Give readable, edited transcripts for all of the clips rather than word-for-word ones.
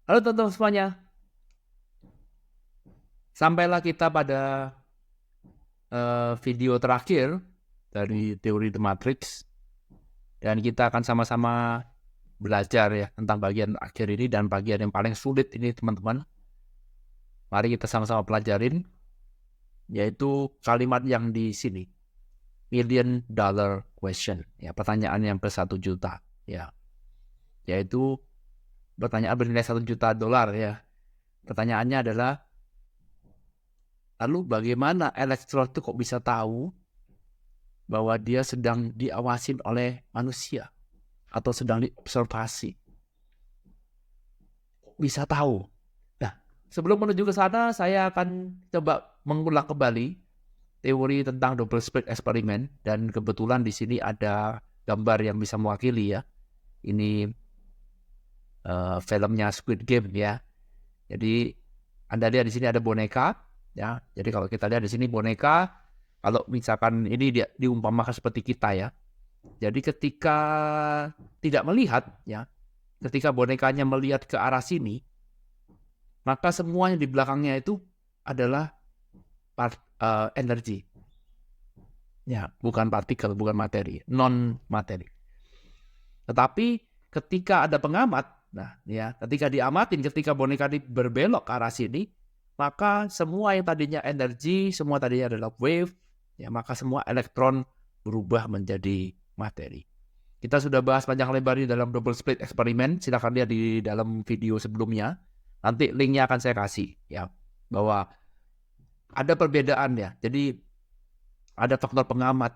Halo teman-teman semuanya, sampailah kita pada video terakhir dari teori The Matrix, dan kita akan sama-sama belajar ya tentang bagian akhir ini dan bagian yang paling sulit ini teman-teman. Mari kita sama-sama pelajarin, yaitu kalimat yang di sini, million dollar question, ya pertanyaan yang ber 1 juta, ya, yaitu pertanyaan bernilai 1 juta dolar ya. Pertanyaannya adalah, lalu bagaimana elektron itu kok bisa tahu bahwa dia sedang diawasin oleh manusia atau sedang diobservasi? Bisa tahu. Nah, sebelum menuju ke sana, saya akan coba mengulang kembali teori tentang double slit eksperimen, dan kebetulan di sini ada gambar yang bisa mewakili ya. Ini filmnya Squid Game ya. Jadi Anda lihat di sini ada boneka ya. Jadi kalau kita lihat di sini boneka, kalau misalkan ini dia diumpamakan seperti kita ya. Jadi ketika tidak melihat ya, ketika bonekanya melihat ke arah sini, maka semuanya di belakangnya itu adalah energi. Ya, bukan partikel, bukan materi, non materi. Tetapi ketika ada pengamat, nah ya, ketika diamatin, ketika boneka ini berbelok ke arah sini, maka semua yang tadinya energi, semua tadinya adalah wave, ya, maka semua elektron berubah menjadi materi. Kita sudah bahas panjang lebar di dalam double slit eksperimen. Silahkan lihat di dalam video sebelumnya. Nanti linknya akan saya kasih ya, bahwa ada perbedaan ya. Jadi ada faktor pengamat.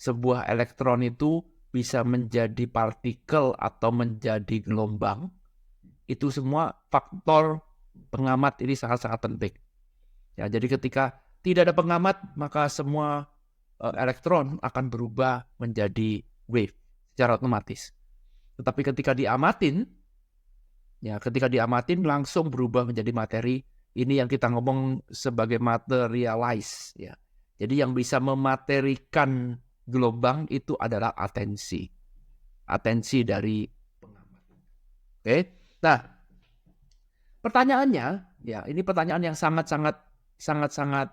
Sebuah elektron itu bisa menjadi partikel atau menjadi gelombang. Itu semua faktor pengamat ini sangat-sangat penting. Ya, jadi ketika tidak ada pengamat, maka semua elektron akan berubah menjadi wave secara otomatis. Tetapi ketika diamatin, ya ketika diamatin langsung berubah menjadi materi. Ini yang kita ngomong sebagai materialize ya. Jadi yang bisa mematerikan gelombang itu adalah atensi. Atensi dari pengamat. Oke. Nah, pertanyaannya ya, ini pertanyaan yang sangat-sangat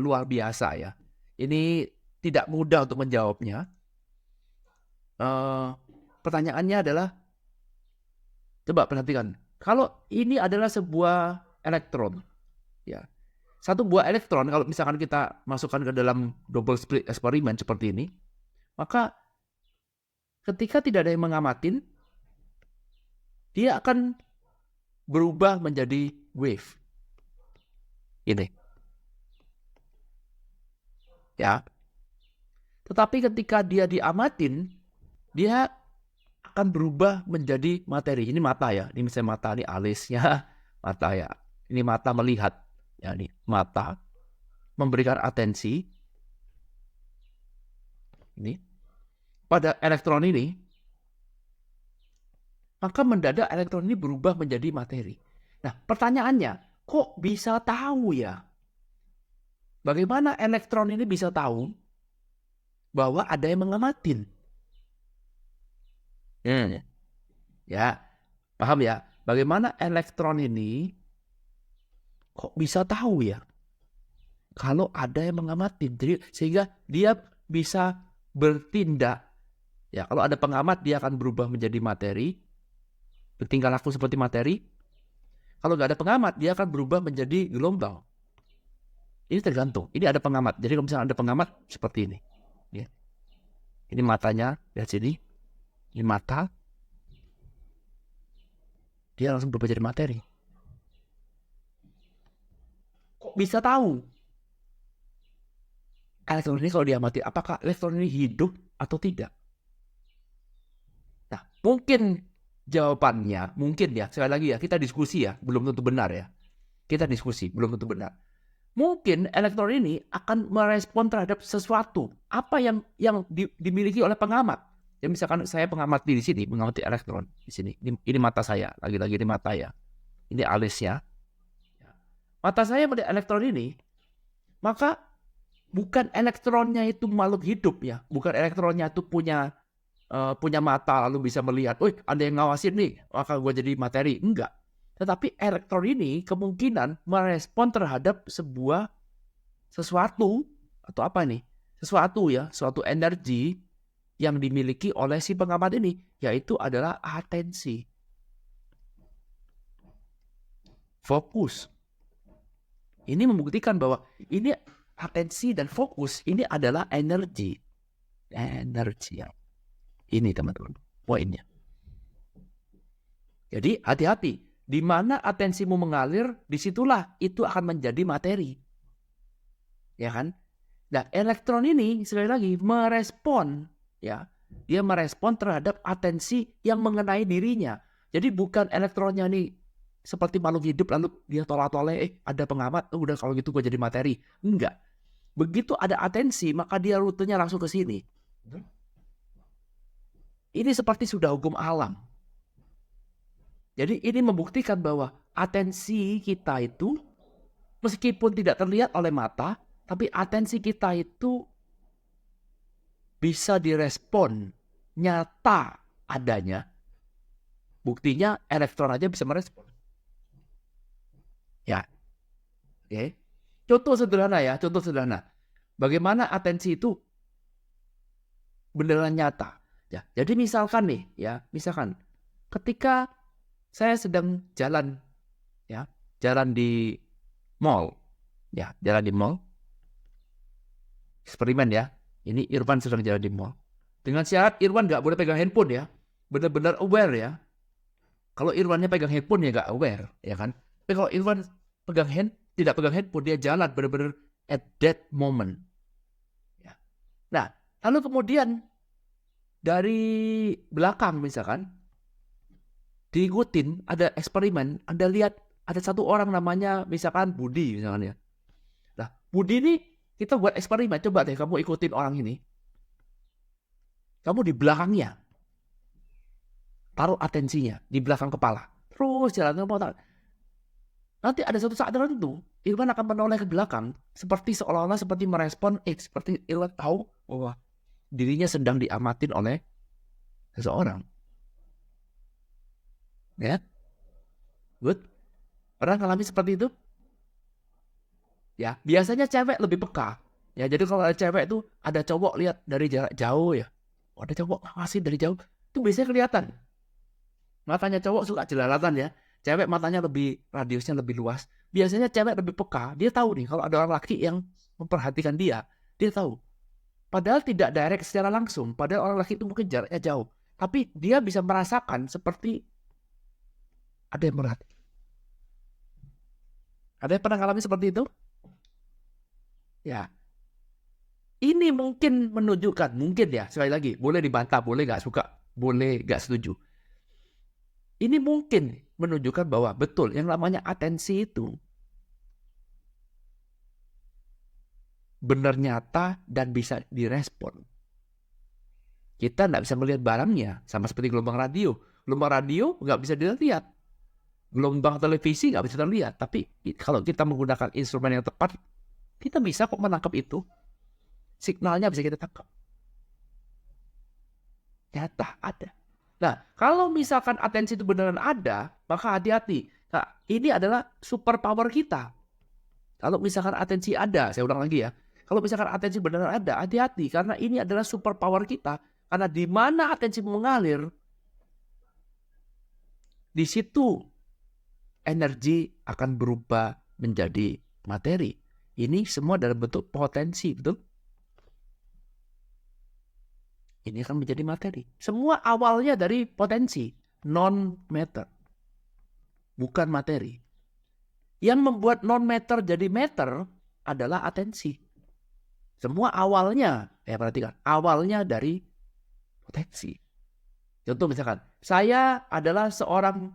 luar biasa ya. Ini tidak mudah untuk menjawabnya. Pertanyaannya adalah, coba perhatikan, kalau ini adalah sebuah elektron, ya, satu buah elektron, kalau misalkan kita masukkan ke dalam double slit eksperimen seperti ini, maka ketika tidak ada yang mengamatin, dia akan berubah menjadi wave. Ini, ya. Tetapi ketika dia diamatin, dia akan berubah menjadi materi. Ini mata ya, ini misalnya mata, ini alisnya mata ya. Ini mata melihat, ya, ini mata memberikan atensi. Ini pada elektron ini, maka mendadak elektron ini berubah menjadi materi. Nah, pertanyaannya, kok bisa tahu ya? Bagaimana elektron ini bisa tahu bahwa ada yang mengamatin? Ya, paham ya? Bagaimana elektron ini kok bisa tahu ya kalau ada yang mengamatin? Jadi sehingga dia bisa bertindak. Ya, kalau ada pengamat dia akan berubah menjadi materi, bertingkah laku seperti materi. Kalau nggak ada pengamat dia akan berubah menjadi gelombang. Ini tergantung. Ini ada pengamat. Jadi kalau misalnya ada pengamat seperti ini, ya. Ini matanya, lihat sini. Ini mata. Dia langsung berubah jadi materi. Kok bisa tahu elektron ini kalau diamati, apakah elektron ini hidup atau tidak? Nah, mungkin jawabannya, mungkin ya, sekali lagi ya, kita diskusi ya, belum tentu benar ya. Kita diskusi, belum tentu benar. Mungkin elektron ini akan merespon terhadap sesuatu, apa yang dimiliki oleh pengamat. Ya misalkan saya pengamati di sini, mengamati elektron di sini. Ini mata saya, lagi-lagi ini mata ya. Ini alisnya. Mata saya melihat elektron ini, maka bukan elektronnya itu makhluk hidup ya, bukan elektronnya itu punya punya mata lalu bisa melihat, ada yang ngawasin nih, maka gue jadi materi. Enggak. Tetapi elektron ini kemungkinan merespon terhadap sesuatu atau apa nih? Suatu energi yang dimiliki oleh si pengamat ini, yaitu adalah atensi. Fokus. Ini membuktikan bahwa ini atensi dan fokus ini adalah energi. Energi. Ini teman-teman, poinnya. Jadi hati-hati. Di mana atensimu mengalir, disitulah itu akan menjadi materi. Ya kan? Nah, elektron ini sekali lagi merespon, ya. Dia merespon terhadap atensi yang mengenai dirinya. Jadi bukan elektronnya nih seperti makhluk hidup lalu dia tolak-tolak, ada pengamat, udah kalau gitu gue jadi materi. Enggak. Begitu ada atensi, maka dia rutenya langsung ke sini. Ini seperti sudah hukum alam. Jadi ini membuktikan bahwa atensi kita itu meskipun tidak terlihat oleh mata, tapi atensi kita itu bisa direspon nyata adanya. Buktinya elektron aja bisa merespon. Ya. Oke. Contoh sederhana. Bagaimana atensi itu beneran nyata. Ya, jadi misalkan ketika saya sedang jalan di mall, eksperimen ya. Ini Irwan sedang jalan di mall. Dengan syarat Irwan nggak boleh pegang handphone ya, benar-benar aware ya. Kalau Irwannya pegang handphone ya nggak aware, ya kan? Tapi kalau Irwan tidak pegang handphone, dia jalan benar-benar at that moment. Ya. Nah, lalu kemudian dari belakang misalkan diikutin, ada eksperimen, Anda lihat ada satu orang namanya misalkan Budi misalkan ya. Nah, Budi ini kita buat eksperimen, coba deh kamu ikutin orang ini. Kamu di belakangnya. Taruh atensinya di belakang kepala. Terus jalan nanti ada satu saat tertentu, Irwan akan menoleh ke belakang seolah-olah merespon seperti Irwan tahu bahwa dirinya sedang diamatin oleh seseorang. Ya. Good. Pernah ngalami seperti itu? Ya, biasanya cewek lebih peka. Ya, jadi kalau ada cewek itu ada cowok lihat dari jarak jauh ya. Ada cowok ngasih dari jauh, itu biasanya kelihatan. Matanya cowok suka jelalatan ya. Cewek matanya radiusnya lebih luas. Biasanya cewek lebih peka. Dia tahu nih kalau ada orang laki yang memperhatikan dia tahu. Padahal tidak direct secara langsung. Padahal orang laki itu mungkin jaraknya jauh. Tapi dia bisa merasakan seperti ada yang merhati. Ada yang pernah mengalami seperti itu? Ya. Ini mungkin menunjukkan, sekali lagi, boleh dibantah, boleh nggak suka, boleh nggak setuju. Ini mungkin menunjukkan bahwa betul yang namanya atensi itu benar nyata dan bisa direspon. Kita nggak bisa melihat barangnya, sama seperti gelombang radio. Gelombang radio nggak bisa dilihat. Gelombang televisi nggak bisa terlihat. Tapi kalau kita menggunakan instrumen yang tepat, kita bisa kok menangkap itu. Signalnya bisa kita tangkap. Nyata ada. Nah, kalau misalkan atensi itu beneran ada, maka hati-hati. Nah, ini adalah super power kita. Kalau misalkan atensi ada, saya ulang lagi ya. Kalau misalkan atensi beneran ada, hati-hati. Karena ini adalah super power kita. Karena di mana atensi mengalir, di situ energi akan berubah menjadi materi. Ini semua dalam bentuk potensi, betul? Ini akan menjadi materi. Semua awalnya dari potensi, non-matter. Bukan materi. Yang membuat non-matter jadi matter adalah atensi. Semua awalnya, perhatikan, awalnya dari potensi. Contoh misalkan, saya adalah seorang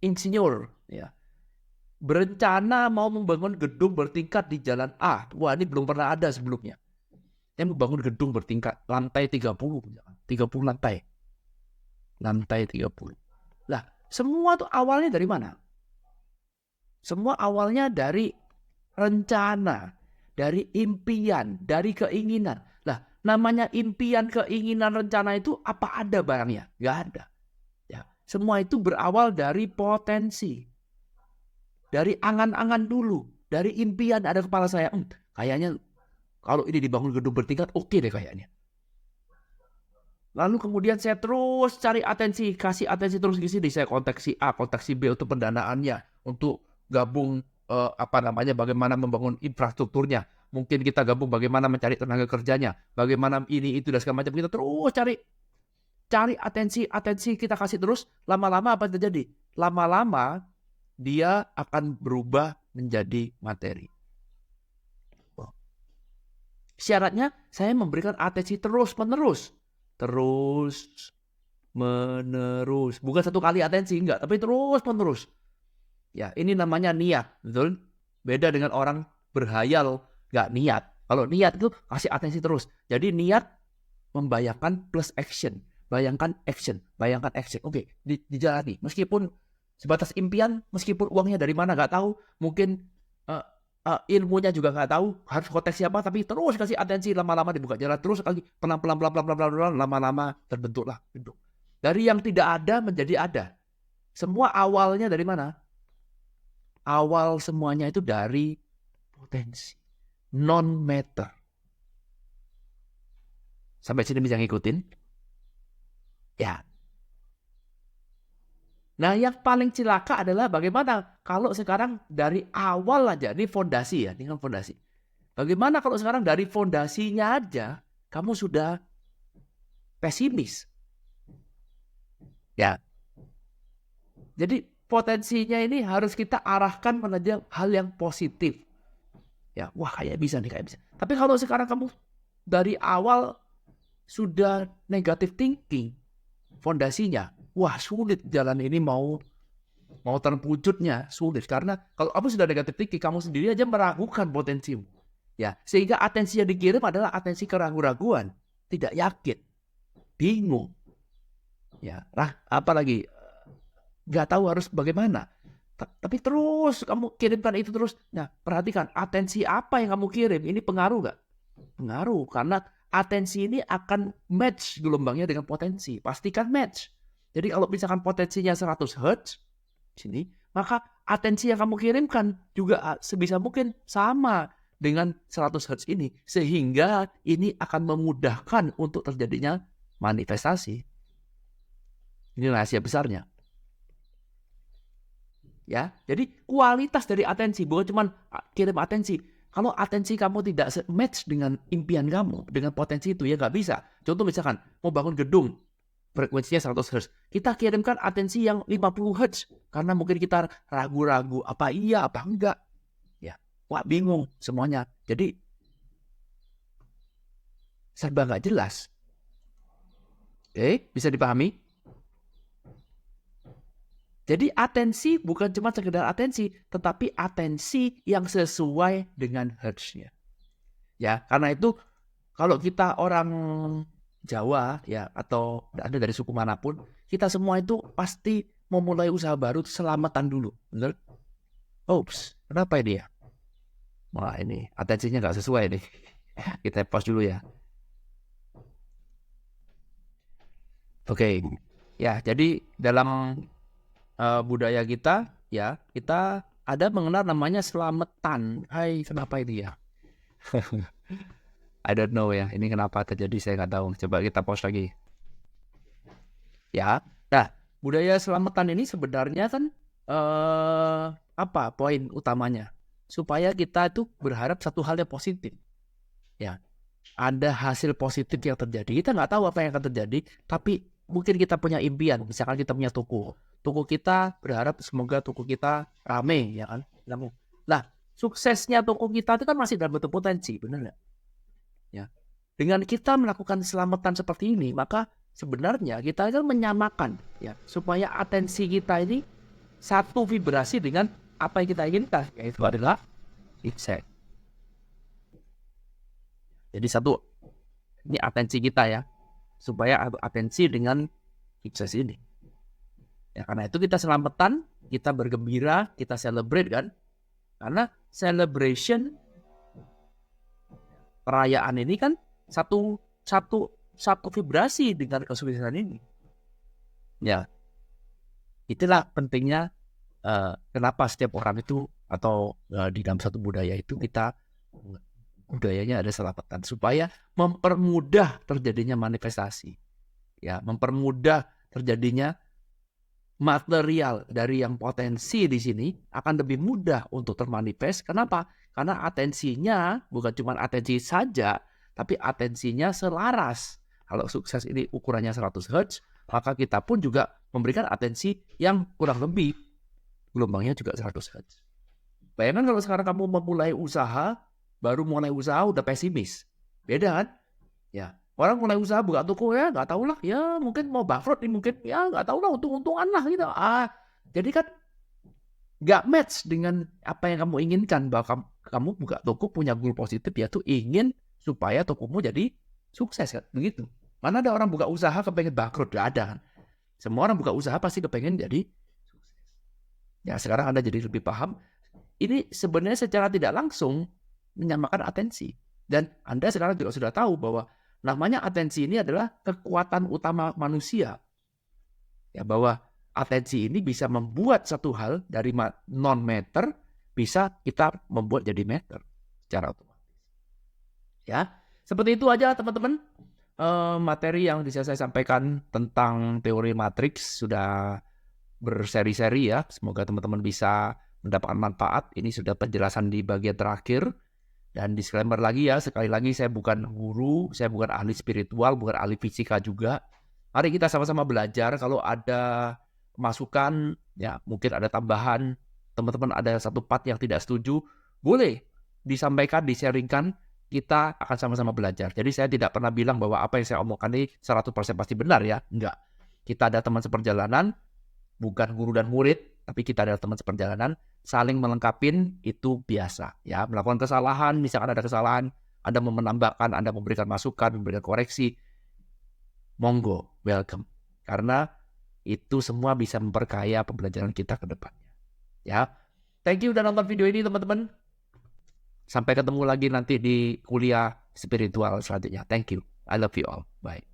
insinyur, ya. Berencana mau membangun gedung bertingkat di jalan A. Wah, ini belum pernah ada sebelumnya. Saya membangun gedung bertingkat, lantai 30 lantai. Lantai 30. Lah, semua tuh awalnya dari mana? Semua awalnya dari rencana, dari impian, dari keinginan. Lah, Namanya impian, keinginan, rencana itu apa ada barangnya? Nggak ada. Ya, semua itu berawal dari potensi. Dari angan-angan dulu. Dari impian ada kepala saya. Kayaknya kalau ini dibangun gedung bertingkat, oke deh kayaknya. Lalu kemudian saya terus cari atensi, kasih atensi terus di sini. Saya kontak si A, kontak si B untuk pendanaannya, untuk gabung bagaimana membangun infrastrukturnya. Mungkin kita gabung bagaimana mencari tenaga kerjanya, bagaimana ini itu dan segala macam. Kita terus cari atensi kita kasih terus. Lama-lama apa yang terjadi? Lama-lama dia akan berubah menjadi materi. Syaratnya saya memberikan atensi terus-menerus. Terus-menerus. Bukan satu kali atensi, enggak. Tapi terus-menerus. Ya, ini namanya niat. Betul? Beda dengan orang berhayal, enggak niat. Kalau niat itu kasih atensi terus. Jadi niat membayangkan plus action. Bayangkan action. Bayangkan action. Oke, dijalani. Meskipun sebatas impian, meskipun uangnya dari mana enggak tahu. Mungkin ilmunya juga nggak tahu harus kontak siapa, tapi terus kasih atensi, lama-lama dibuka jalan terus kali, pelan-pelan lama-lama terbentuklah gedung. Dari yang tidak ada menjadi ada. Semua awalnya dari mana? Awal semuanya itu dari potensi, non matter. Sampai sini bisa ngikutin? Ya. Nah, yang paling cilaka adalah bagaimana kalau sekarang dari awal aja, ini fondasi ya, ini kan fondasi. Bagaimana kalau sekarang dari fondasinya aja kamu sudah pesimis? Ya. Jadi potensinya ini harus kita arahkan menuju hal yang positif. Ya, wah kayak bisa nih, kayak bisa. Tapi kalau sekarang kamu dari awal sudah negative thinking, fondasinya, wah sulit jalan ini mau terwujudnya, sulit. Karena kalau kamu sudah negatif thinking, kamu sendiri aja meragukan potensimu. Ya, sehingga atensi yang dikirim adalah atensi keraguan-raguan, tidak yakin, bingung. Ya, apalagi nggak tahu harus bagaimana. Tapi terus kamu kirimkan itu terus. Nah, perhatikan atensi apa yang kamu kirim. Ini pengaruh nggak? Pengaruh, karena atensi ini akan match gelombangnya dengan potensi. Pastikan match. Jadi kalau misalkan potensinya 100 Hz, sini, maka atensi yang kamu kirimkan juga sebisa mungkin sama dengan 100 Hz ini. Sehingga ini akan memudahkan untuk terjadinya manifestasi. Ini rahasia besarnya. Ya, jadi kualitas dari atensi, bukan cuma kirim atensi. Kalau atensi kamu tidak match dengan impian kamu, dengan potensi itu, ya nggak bisa. Contoh misalkan, mau bangun gedung, frekuensinya 100 Hz. Kita kirimkan atensi yang 50 Hz. Karena mungkin kita ragu-ragu, apa iya, apa enggak. Ya, wah bingung semuanya. Jadi, serba nggak jelas. Oke, bisa dipahami? Jadi atensi bukan cuma sekedar atensi, tetapi atensi yang sesuai dengan hertznya. Ya, karena itu kalau kita orang Jawa ya atau Anda dari suku manapun, kita semua itu pasti memulai usaha baru selamatan dulu, benar? Oops, kenapa ini ya? Wah ini atensinya nggak sesuai nih. Kita pause dulu ya. Oke, ya jadi dalam budaya kita ya, kita ada mengenal namanya selamatan. Hai, kenapa ini ya? I don't know ya, ini kenapa terjadi saya nggak tahu. Coba kita pause lagi. Ya, nah budaya selamatan ini sebenarnya kan apa poin utamanya? Supaya kita itu berharap satu hal yang positif. Ya, ada hasil positif yang terjadi. Kita nggak tahu apa yang akan terjadi, tapi mungkin kita punya impian. Misalkan kita punya toko kita berharap semoga toko kita rame, ya kan? Nah, suksesnya toko kita itu kan masih dalam bentuk potensi, benar nggak? Ya, dengan kita melakukan selamatan seperti ini, maka sebenarnya kita kan menyamakan, ya, supaya atensi kita ini satu vibrasi dengan apa yang kita inginkan, yaitu adalah sukses. Jadi satu, ini atensi kita ya, supaya atensi dengan sukses ini. Ya, karena itu kita selamatan, kita bergembira, kita celebrate kan. Karena celebration, perayaan ini kan satu satu vibrasi dengan kesuksesan ini. Ya, itulah pentingnya kenapa setiap orang itu atau di dalam satu budaya itu kita budayanya ada selamatan supaya mempermudah terjadinya manifestasi, ya, mempermudah terjadinya material dari yang potensi di sini akan lebih mudah untuk termanifest. Kenapa? Karena atensinya bukan cuma atensi saja, tapi atensinya selaras. Kalau sukses ini ukurannya 100 Hz, maka kita pun juga memberikan atensi yang kurang lebih gelombangnya juga 100 Hz. Bayangkan kalau sekarang kamu memulai usaha, baru mulai usaha udah pesimis. Beda kan? Ya. Orang mulai usaha buka toko ya nggak tahu lah, ya mungkin mau bangkrut nih, mungkin ya nggak tahu lah, untung-untungan lah gitu. Jadi kan nggak match dengan apa yang kamu inginkan, bahwa kamu buka toko punya goal positif, yaitu ingin supaya tokomu jadi sukses kan, begitu. Mana ada orang buka usaha kepengen bangkrut? Nggak ada kan. Semua orang buka usaha pasti kepengen jadi sukses. Ya sekarang Anda jadi lebih paham. Ini sebenarnya secara tidak langsung menyamakan atensi. Dan Anda sekarang juga sudah tahu bahwa namanya atensi ini adalah kekuatan utama manusia. Ya, bahwa atensi ini bisa membuat satu hal dari non-matter bisa kita membuat jadi matter secara otomatis. Ya, seperti itu aja teman-teman. Materi yang bisa saya sampaikan tentang teori matriks sudah berseri-seri ya. Semoga teman-teman bisa mendapatkan manfaat. Ini sudah penjelasan di bagian terakhir. Dan disclaimer lagi ya, sekali lagi saya bukan guru, saya bukan ahli spiritual, bukan ahli fisika juga. Mari kita sama-sama belajar. Kalau ada masukan, ya mungkin ada tambahan, teman-teman ada satu part yang tidak setuju, boleh disampaikan, di-sharingkan, kita akan sama-sama belajar. Jadi saya tidak pernah bilang bahwa apa yang saya omongkan ini 100% pasti benar ya, enggak. Kita ada teman seperjalanan, bukan guru dan murid, tapi kita adalah teman seperjalanan, saling melengkapin itu biasa ya. Melakukan kesalahan, misalkan ada kesalahan, Anda mau menambahkan, Anda memberikan masukan, memberikan koreksi, monggo, welcome. Karena itu semua bisa memperkaya pembelajaran kita ke depannya. Ya. Thank you udah nonton video ini teman-teman. Sampai ketemu lagi nanti di kuliah spiritual selanjutnya. Thank you. I love you all. Bye.